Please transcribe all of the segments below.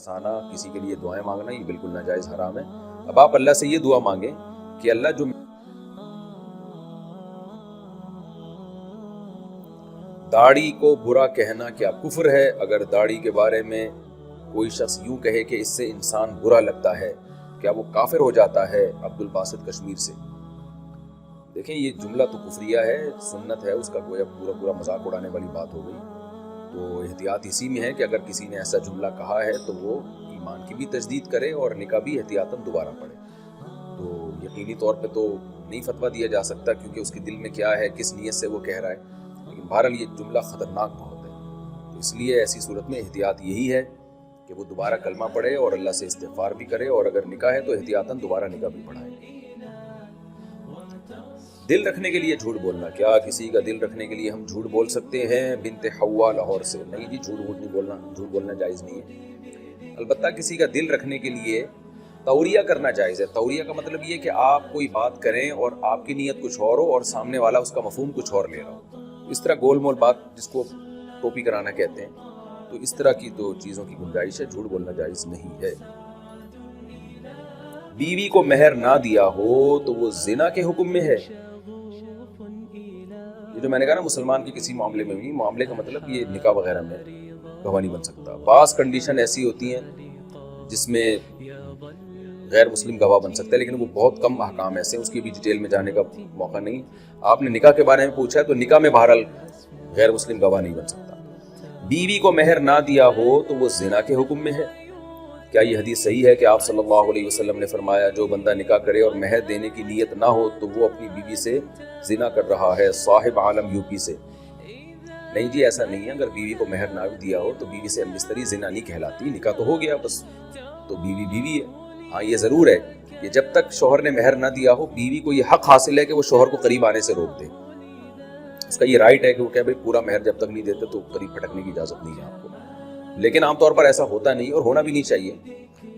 ہنسانا، کسی کے لیے دعائیں مانگنا یہ بالکل ناجائز حرام ہے۔ اب آپ اللہ سے یہ دعا مانگیں کہ اللہ جو داڑھی کو برا کہنا کیا کفر ہے؟ اگر داڑھی کے بارے میں کوئی شخص یوں کہے کہ اس سے انسان برا لگتا ہے، کیا وہ کافر ہو جاتا ہے؟ عبد الباسط کشمیر سے۔ دیکھیں یہ جملہ تو کفریہ ہے، سنت ہے، اس کا کوئی پورا مذاق اڑانے والی بات ہو گئی۔ تو احتیاط اسی میں ہے کہ اگر کسی نے ایسا جملہ کہا ہے تو وہ ایمان کی بھی تجدید کرے اور نکاح بھی احتیاطاً دوبارہ پڑھے۔ تو یقینی طور پہ تو نہیں فتویٰ دیا جا سکتا کیونکہ اس کے دل میں کیا ہے، کس نیت سے وہ کہہ رہا ہے، لیکن بہرحال یہ جملہ خطرناک بہت ہے۔ تو اس لیے ایسی صورت میں احتیاط یہی ہے کہ وہ دوبارہ کلمہ پڑھے اور اللہ سے استغفار بھی کرے، اور اگر نکاح ہے تو احتیاطاً دوبارہ نکاح بھی پڑھائے۔ دل رکھنے کے لیے جھوٹ بولنا، کیا کسی کا دل رکھنے کے لیے ہم جھوٹ بول سکتے ہیں؟ بنت حوا لاہور سے۔ نہیں جی، جھوٹ بولنا جائز نہیں ہے۔ البتہ کسی کا دل رکھنے کے لیے توریہ کرنا جائز ہے۔ توریہ کا مطلب یہ کہ آپ کوئی بات کریں اور آپ کی نیت کچھ اور ہو اور سامنے والا اس کا مفہوم کچھ اور لے رہا ہو، اس طرح گول مول بات جس کو ٹوپی کرانا کہتے ہیں، تو اس طرح کی تو چیزوں کی گنجائش ہے، جھوٹ بولنا جائز نہیں ہے۔ بیوی کو مہر نہ دیا ہو تو وہ زنا کے حکم میں ہے۔ یہ جو میں نے کہا نا مسلمان کے کسی معاملے میں بھی، معاملے کا مطلب یہ نکاح وغیرہ میں گواہ نہیں بن سکتا۔ بعض کنڈیشن ایسی ہوتی ہیں جس میں غیر مسلم گواہ بن سکتا ہے، لیکن وہ بہت کم احکام ایسے ہیں، اس کی بھی ڈیٹیل میں جانے کا موقع نہیں۔ آپ نے نکاح کے بارے میں پوچھا ہے تو نکاح میں بہرحال غیر مسلم گواہ نہیں بن سکتا۔ بیوی کو مہر نہ دیا ہو تو وہ زنا کے حکم میں ہے۔ کیا یہ حدیث صحیح ہے کہ آپ صلی اللہ علیہ وسلم نے فرمایا جو بندہ نکاح کرے اور مہر دینے کی نیت نہ ہو تو وہ اپنی بیوی سے زنا کر رہا ہے؟ صاحب عالم یو پی سے۔ نہیں جی، ایسا نہیں ہے، اگر بیوی کو مہر نہ دیا ہو تو بیوی سے ہم بستری زنا نہیں کہلاتی، نکاح تو ہو گیا بس، تو بیوی بیوی ہے۔ ہاں یہ ضرور ہے کہ جب تک شوہر نے مہر نہ دیا ہو، بیوی کو یہ حق حاصل ہے کہ وہ شوہر کو قریب آنے سے روک دے۔ اس کا یہ رائٹ ہے کہ وہ کہے بھائی پورا مہر جب تک نہیں دیتے تو قریب پھٹکنے کی اجازت نہیں ہے آپ کو، لیکن عام طور پر ایسا ہوتا نہیں اور ہونا بھی نہیں چاہیے۔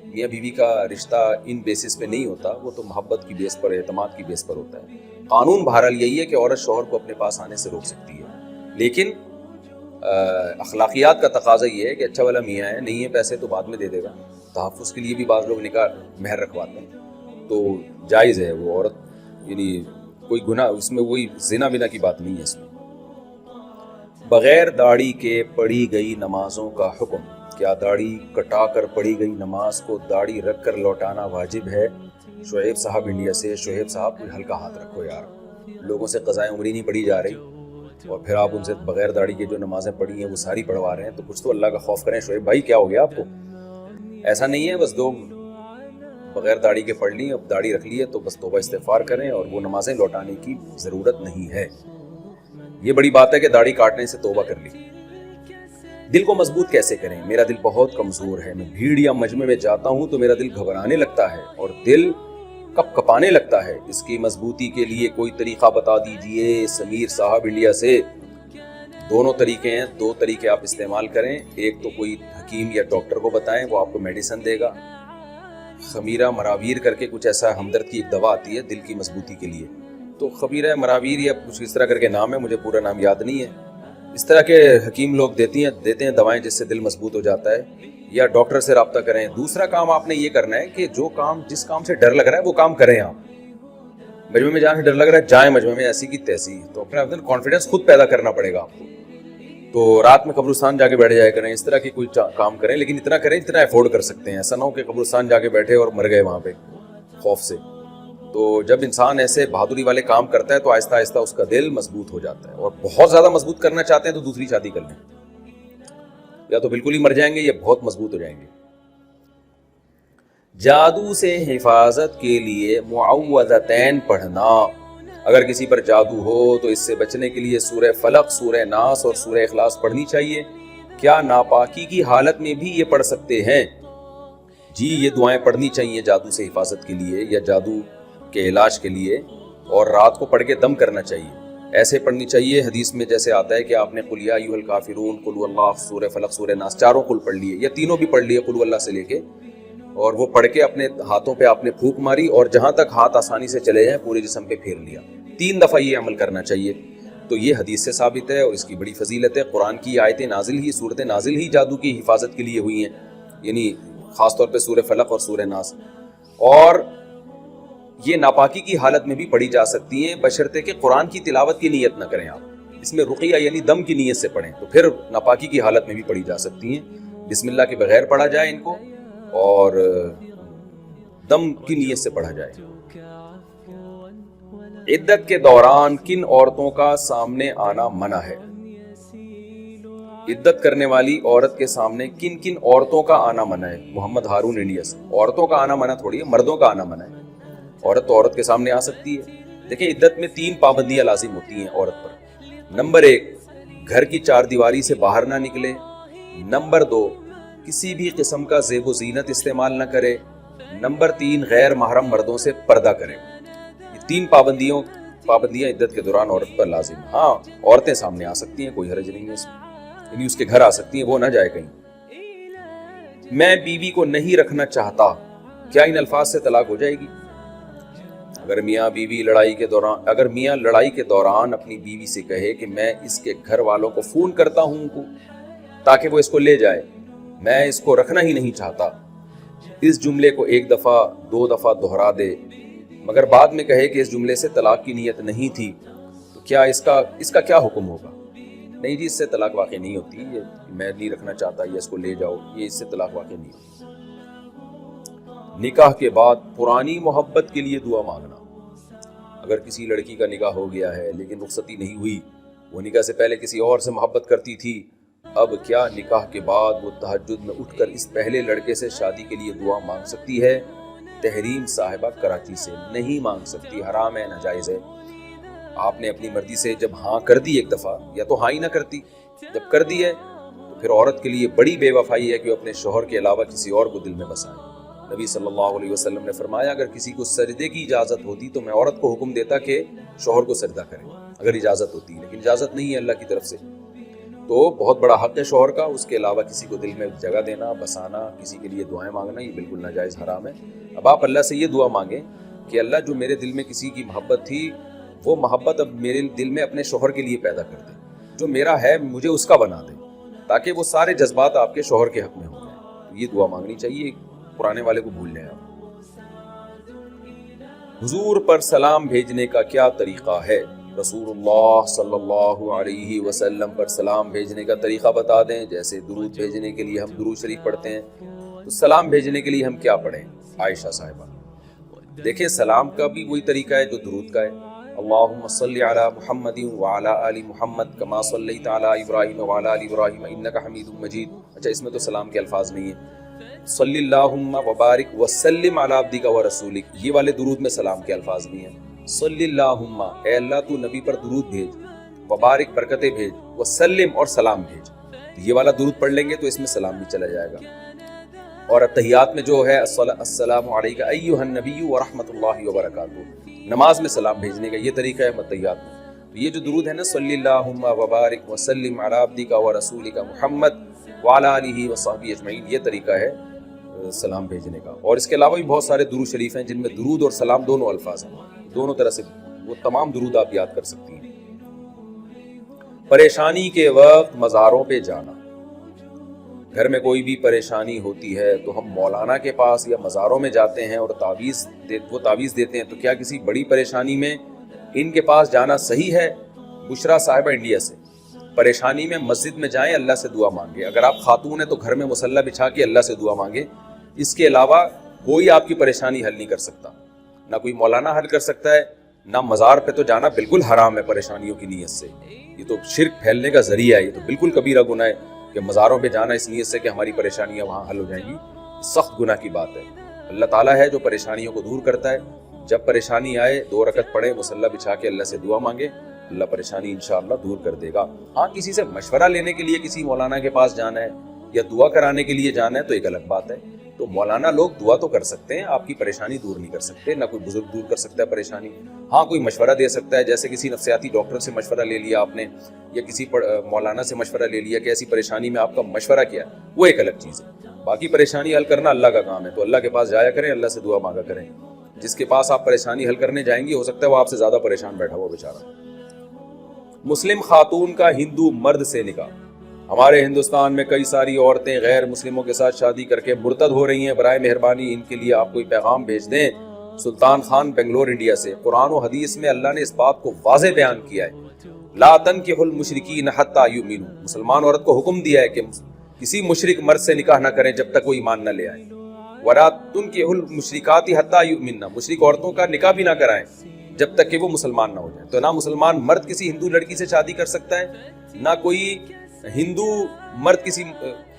میاں بیوی کا رشتہ ان بیسس پہ نہیں ہوتا، وہ تو محبت کی بیس پر، اعتماد کی بیس پر ہوتا ہے۔ قانون بہرحال یہی ہے کہ عورت شوہر کو اپنے پاس آنے سے روک سکتی ہے، لیکن اخلاقیات کا تقاضا یہ ہے کہ اچھا والا میاں ہے، نہیں ہے پیسے تو بعد میں دے دے گا۔ تحفظ کے لیے بھی بعض لوگ نکاح مہر رکھواتے ہیں، تو جائز ہے وہ عورت، یعنی کوئی گناہ اس میں، وہی زنا بنا کی بات نہیں ہے اس میں۔ بغیر داڑھی کے پڑھی گئی نمازوں کا حکم، کیا داڑھی کٹا کر پڑھی گئی نماز کو داڑھی رکھ کر لوٹانا واجب ہے؟ شعیب صاحب انڈیا سے۔ شعیب صاحب کوئی ہلکا ہاتھ رکھو یار، لوگوں سے قضائے عمری نہیں پڑھی جا رہی اور پھر آپ ان سے بغیر داڑھی کے جو نمازیں پڑھی ہیں وہ ساری پڑھوا رہے ہیں، تو کچھ تو اللہ کا خوف کریں۔ شعیب بھائی کیا ہو گیا آپ کو؟ ایسا نہیں ہے بس دو بغیر داڑھی کے پڑھ لی، اب داڑھی رکھ لی ہے تو بس توبہ استغفار کریں، اور وہ نمازیں لوٹانے کی ضرورت نہیں ہے۔ یہ بڑی بات ہے کہ داڑھی کاٹنے سے توبہ کر لی۔ دل کو مضبوط کیسے کریں؟ میرا دل بہت کمزور ہے، میں بھیڑ یا مجمع میں جاتا ہوں تو میرا دل گھبرانے لگتا ہے اور دل کپ کپانے لگتا ہے، اس کی مضبوطی کے لیے کوئی طریقہ بتا دیجئے۔ سمیر صاحب انڈیا سے۔ دونوں طریقے ہیں، دو طریقے آپ استعمال کریں۔ ایک تو کوئی حکیم یا ڈاکٹر کو بتائیں، وہ آپ کو میڈیسن دے گا، خمیرہ مراویر کر کے کچھ ایسا ہمدرد کی ایک دوا آتی ہے دل کی مضبوطی کے لیے، تو خمیرہ مراویر یا کچھ اس طرح کر کے نام ہے، مجھے پورا نام یاد نہیں ہے، اس طرح کے حکیم لوگ دیتے ہیں دوائیں جس سے دل مضبوط ہو جاتا ہے، یا ڈاکٹر سے رابطہ کریں۔ دوسرا کام آپ نے یہ کرنا ہے کہ جس کام سے ڈر لگ رہا ہے وہ کام کریں۔ آپ مجمع میں جانے سے ڈر لگ رہا ہے، جائیں مجمع میں ایسی کی تیسی، تو اپنا کانفیڈنس خود پیدا کرنا پڑے گا آپ کو۔ تو رات میں قبرستان جا کے بیٹھ جایا کریں، اس طرح کی کوئی کام کریں، لیکن اتنا کریں اتنا افورڈ کر سکتے ہیں، ایسا نہ ہو کہ قبرستان جا کے بیٹھے اور مر گئے وہاں پہ خوف سے۔ تو جب انسان ایسے بہادری والے کام کرتا ہے تو آہستہ آہستہ اس کا دل مضبوط ہو جاتا ہے، اور بہت زیادہ مضبوط کرنا چاہتے ہیں تو دوسری شادی کر لیں، یا تو بالکل ہی مر جائیں گے یا بہت مضبوط ہو جائیں گے۔ جادو سے حفاظت کے لیے معوذتین پڑھنا، اگر کسی پر جادو ہو تو اس سے بچنے کے لیے سورہ فلق، سورہ ناس اور سورہ اخلاص پڑھنی چاہیے۔ کیا ناپاکی کی حالت میں بھی یہ پڑھ سکتے ہیں؟ جی یہ دعائیں پڑھنی چاہیے جادو سے حفاظت کے لیے یا جادو کے علاج کے لیے، اور رات کو پڑھ کے دم کرنا چاہیے۔ ایسے پڑھنی چاہیے حدیث میں جیسے آتا ہے کہ آپ نے قل یا ایھا الکافرون، قل اللہ، سورہ فلق، سورہ ناس، چاروں قل پڑھ لیے یا تینوں بھی پڑھ لیے قل اللہ سے لے کے، اور وہ پڑھ کے اپنے ہاتھوں پہ آپ نے پھونک ماری اور جہاں تک ہاتھ آسانی سے چلے جائیں پورے جسم پہ پھیر لیا، 3 دفعہ یہ عمل کرنا چاہیے۔ تو یہ حدیث سے ثابت ہے اور اس کی بڑی فضیلت ہے۔ قرآن کی آیتیں نازل ہی، صورتیں نازل ہی جادو کی حفاظت کے لیے ہوئی ہیں، یعنی خاص طور پہ سورہ فلق اور سورہ ناس. اور یہ ناپاکی کی حالت میں بھی پڑھی جا سکتی ہیں بشرطے کہ قرآن کی تلاوت کی نیت نہ کریں آپ. اس میں رقیہ یعنی دم کی نیت سے پڑھیں تو پھر ناپاکی کی حالت میں بھی پڑھی جا سکتی ہیں. بسم اللہ کے بغیر پڑھا جائے ان کو اور دم کی نیت سے پڑھا جائے. عدت کے دوران کن عورتوں کا سامنے آنا منع ہے؟ عدت کرنے والی عورت کے سامنے کن کن عورتوں کا آنا منع ہے؟ محمد ہارون انڈیا سے. عورتوں کا آنا منع تھوڑی ہے، مردوں کا آنا منع ہے. عورت تو عورت کے سامنے آ سکتی ہے. دیکھیں عدت میں 3 پابندیاں لازم ہوتی ہیں عورت پر. نمبر 1، گھر کی 4 دیواری سے باہر نہ نکلے. نمبر 2، کسی بھی قسم کا زیب و زینت استعمال نہ کرے. نمبر 3، غیر محرم مردوں سے پردہ کرے. یہ 3 پابندیاں عدت کے دوران عورت پر لازم. ہاں عورتیں سامنے آ سکتی ہیں، کوئی حرج نہیں ہے اس میں، یعنی اس کے گھر آ سکتی ہیں، وہ نہ جائے کہیں. میں بیوی کو نہیں رکھنا چاہتا، کیا ان الفاظ سے طلاق ہو جائے گی؟ اگر میاں لڑائی کے دوران اپنی بیوی سے کہے کہ میں اس کے گھر والوں کو فون کرتا ہوں تاکہ وہ اس کو لے جائے، میں اس کو رکھنا ہی نہیں چاہتا، اس جملے کو 1 دفعہ 2 دفعہ دہرا دے مگر بعد میں کہے کہ اس جملے سے طلاق کی نیت نہیں تھی، تو کیا اس کا کیا حکم ہوگا؟ نہیں جی، اس سے طلاق واقع نہیں ہوتی. یہ میں نہیں رکھنا چاہتا یا اس کو لے جاؤ، یہ اس سے طلاق واقع نہیں ہوتی. نکاح کے بعد پرانی محبت کے لیے دعا مانگنا. اگر کسی لڑکی کا نکاح ہو گیا ہے لیکن رخصتی نہیں ہوئی، وہ نکاح سے پہلے کسی اور سے محبت کرتی تھی، اب کیا نکاح کے بعد وہ تہجد میں اٹھ کر اس پہلے لڑکے سے شادی کے لیے دعا مانگ سکتی ہے؟ تحریم صاحبہ کراچی سے. نہیں مانگ سکتی، حرام ہے، ناجائز ہے. آپ نے اپنی مرضی سے جب ہاں کر دی ایک دفعہ، یا تو ہاں ہی نہ کرتی، جب کر دی ہے تو پھر عورت کے لیے بڑی بے وفائی ہے کہ وہ اپنے شوہر کے علاوہ کسی اور کو دل میں بسائے. نبی صلی اللہ علیہ وسلم نے فرمایا اگر کسی کو سجدے کی اجازت ہوتی تو میں عورت کو حکم دیتا کہ شوہر کو سجدہ کرے، اگر اجازت ہوتی، لیکن اجازت نہیں ہے اللہ کی طرف سے. تو بہت بڑا حق ہے شوہر کا، اس کے علاوہ کسی کو دل میں جگہ دینا، بسانا، کسی کے لیے دعائیں مانگنا، یہ بالکل ناجائز، حرام ہے. اب آپ اللہ سے یہ دعا مانگیں کہ اللہ جو میرے دل میں کسی کی محبت تھی وہ محبت اب میرے دل میں اپنے شوہر کے لیے پیدا کر دے، جو میرا ہے مجھے اس کا بنا دے، تاکہ وہ سارے جذبات آپ کے شوہر کے حق میں ہوں جائیں. یہ دعا مانگنی چاہیے، پرانے والے کو بھول لیں آپ. حضور پر سلام بھیجنے کا کیا طریقہ ہے؟ رسول اللہ صلی اللہ علیہ وسلم پر سلام بھیجنے کا طریقہ بتا دیں. جیسے درود بھیجنے کے لیے ہم درود شریف پڑھتے ہیں، تو سلام بھیجنے کے لیے ہم کیا پڑھیں؟ عائشہ صاحبہ دیکھیں، سلام کا بھی وہی طریقہ ہے جو درود کا ہے. اللہم صلی علی محمد وعلی آل محمد کما صلیت علی ابراہیم وعلی آل ابراہیم انک حمید مجید. اچھا، اس میں تو سلام کے الفاظ نہیں ہیں. صلی اللہم وبارک وسلم علی عبدک ورسولک، یہ والے درود میں سلام کے الفاظ نہیں ہیں. صلی اللہم، اے اللہ تو نبی پر درود بھیج، وبارک برکتیں بھیج، وسلم اور سلام بھیج. یہ والا درود پڑھ لیں گے تو اس میں سلام بھی چلا جائے گا. اور اتحیات میں جو ہے السلام علیکہ ایھا النبی ورحمۃ اللہ وبرکاتہ، نماز میں سلام بھیجنے کا یہ طریقہ ہے اتحیات میں. تو یہ جو درود ہے نا، صلی اللہم وبارک وسلم علی عبدک ورسولک محمد وعلی آلہ وصحبہ اجمعین، یہ طریقہ ہے سلام بھیجنے کا. اور اس کے علاوہ بھی بہت سارے درود شریف ہیں جن میں درود اور سلام دونوں الفاظ ہیں، دونوں طرح سے وہ تمام درود آپ یاد کر سکتی ہیں. پریشانی کے وقت مزاروں پہ جانا. گھر میں کوئی بھی پریشانی ہوتی ہے تو ہم مولانا کے پاس یا مزاروں میں جاتے ہیں اور وہ تعویذ دیتے ہیں، تو کیا کسی بڑی پریشانی میں ان کے پاس جانا صحیح ہے؟ بشرا صاحبہ انڈیا سے. پریشانی میں مسجد میں جائیں، اللہ سے دعا مانگے. اگر آپ خاتون ہیں تو گھر میں مصلی بچھا کے اللہ سے دعا مانگے. اس کے علاوہ کوئی آپ کی پریشانی حل نہیں کر سکتا، نہ کوئی مولانا حل کر سکتا ہے، نہ مزار پہ تو جانا بالکل حرام ہے پریشانیوں کی نیت سے. یہ تو شرک پھیلنے کا ذریعہ ہے، یہ تو بالکل کبیرہ گناہ ہے کہ مزاروں پہ جانا اس نیت سے کہ ہماری پریشانیاں وہاں حل ہو جائیں گی. سخت گناہ کی بات ہے. اللہ تعالیٰ ہے جو پریشانیوں کو دور کرتا ہے. جب پریشانی آئے 2 رکعت پڑھے، مصلی بچھا کے اللہ سے دعا مانگے، اللہ پریشانی انشاءاللہ دور کر دے گا. ہاں کسی سے مشورہ لینے کے لیے کسی مولانا کے پاس جانا ہے یا دعا کرانے کے لیے جانا ہے تو ایک الگ بات ہے. تو مولانا لوگ دعا تو کر سکتے ہیں، آپ کی پریشانی دور نہیں کر سکتے، نہ کوئی بزرگ دور کر سکتا ہے پریشانی. ہاں کوئی مشورہ دے سکتا ہے، جیسے کسی نفسیاتی ڈاکٹر سے مشورہ لے لیا آپ نے، یا کسی مولانا سے مشورہ لے لیا کہ ایسی پریشانی میں آپ کا مشورہ کیا، وہ ایک الگ چیز ہے. باقی پریشانی حل کرنا اللہ کا کام ہے، تو اللہ کے پاس جایا کریں، اللہ سے دعا مانگا کریں. جس کے پاس آپ پریشانی حل کرنے جائیں گے ہو سکتا ہے وہ آپ سے زیادہ پریشان بیٹھا ہوا بیچارہ. مسلم خاتون کا ہندو مرد سے نکاح. ہمارے ہندوستان میں کئی ساری عورتیں غیر مسلموں کے ساتھ شادی کر کے مرتد ہو رہی ہیں، برائے مہربانی ان کے لیے آپ کوئی پیغام بھیج دیں۔ سلطان خان بنگلور انڈیا سے۔ قرآن و حدیث میں اللہ نے اس بات کو واضح بیان کیا ہے، لا تنکحوا المشرکین حتی یؤمنوا، مسلمان عورت کو حکم دیا ہے کہ کسی مشرک مرد سے نکاح نہ کریں جب تک وہ ایمان نہ لے آئے۔ ولا تنکحوا المشرکات حتی یؤمنن، مشرک عورتوں کا نکاح بھی نہ کرائیں جب تک کہ وہ مسلمان نہ ہو جائیں۔ تو نہ مسلمان مرد کسی ہندو لڑکی سے شادی کر سکتا ہے، نہ کوئی ہندو مرد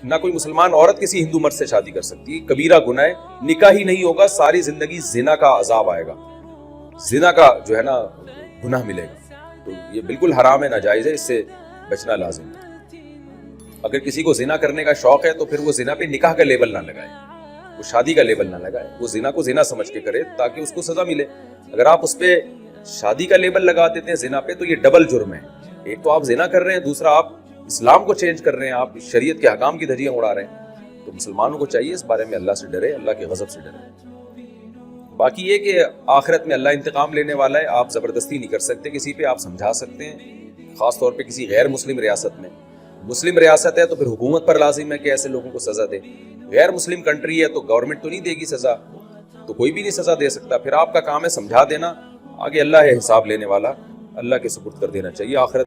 نہ کوئی مسلمان عورت کسی ہندو مرد سے شادی کر سکتی ہے۔ کبیرہ گناہ ہے، نکاح ہی نہیں ہوگا، ساری زندگی زنا کا عذاب آئے گا، زنا کا جو ہے نا گناہ ملے گا۔ تو یہ بالکل حرام ہے، ناجائز ہے، اس سے بچنا لازم ہے۔ اگر کسی کو زنا کرنے کا شوق ہے تو پھر وہ زنا پہ نکاح کا لیبل نہ لگائے، وہ شادی کا لیبل نہ لگائے، وہ زنا کو زنا سمجھ کے کرے تاکہ اس کو سزا ملے۔ اگر آپ اس پہ شادی کا لیبل لگا دیتے ہیں زنا پہ تو یہ ڈبل جرم ہے، ایک تو آپ زنا کر رہے ہیں، دوسرا آپ اسلام کو چینج کر رہے ہیں، آپ شریعت کے حکام کی دھجیاں اڑا رہے ہیں۔ تو مسلمانوں کو چاہیے اس بارے میں اللہ سے ڈرے، اللہ کے غضب سے ڈرے۔ باقی یہ کہ آخرت میں اللہ انتقام لینے والا ہے، آپ زبردستی نہیں کر سکتے کسی پہ، آپ سمجھا سکتے ہیں، خاص طور پہ کسی غیر مسلم ریاست میں۔ مسلم ریاست ہے تو پھر حکومت پر لازم ہے کہ ایسے لوگوں کو سزا دے، غیر مسلم کنٹری ہے تو گورنمنٹ تو نہیں دے گی سزا، تو کوئی بھی نہیں سزا دے سکتا۔ پھر آپ کا کام ہے سمجھا دینا، آگے اللہ ہے حساب لینے والا، اللہ کے سپرد کر دینا چاہیے۔ آخرت